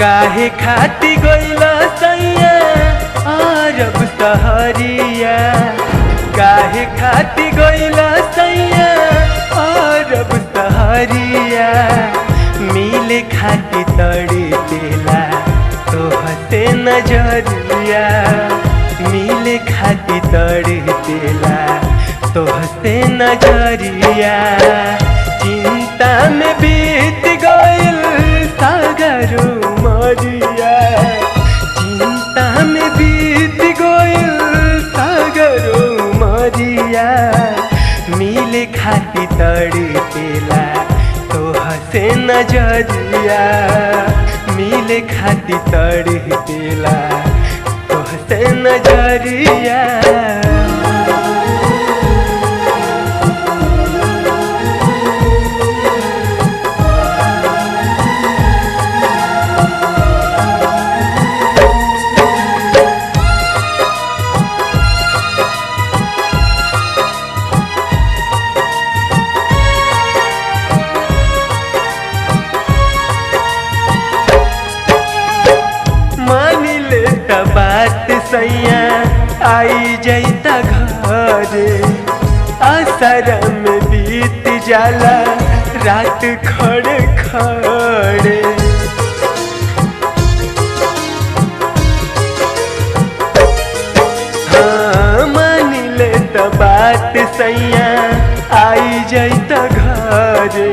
काहे खाती गइला सैया अरब सहरिया, काहे खाती गइला सैया अरब सहरिया। मिले खाती तड़ी तेला तोहसे नजरिया, मिले खाती तड़ी तेला तोहसे नजरिया। चिंता में बीत गइल सागरो मरिया, चिंता में बीत गइल सागरो मरिया। मिले खाती तड़ी तेला तोहसे नजरिया, मिले खाती तड़ी तेला तोहसे नजरिया। बात सैया आई जैता घरे, असर में बीत जाला रात खड़े खड़े। हाँ मान ले तो बात सैया आई जैता घरे,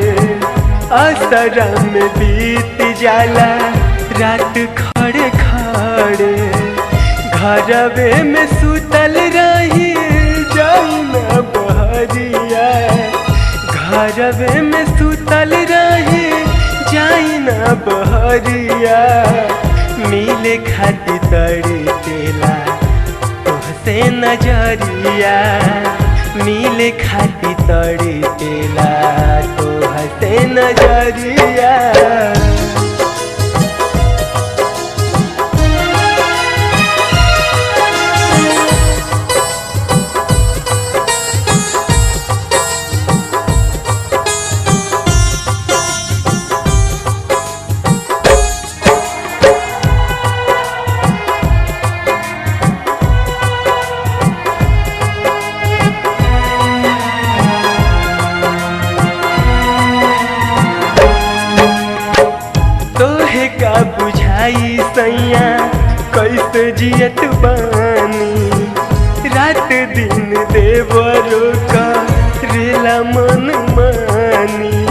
असर में बीत जाला रात खड़े खड़े। घरवे में सुतल रही जाई न बहरिया, घरवे में सुतल रही जाई न बहरिया। मिले खाती तड़ी तेला तोहसे नजरिया, मिले खाती तड़ी तेला तोहसे नजरिया। का बुझाई सैया कैसे जियत बानी, रात दिन देवरो का रेला मन मानी।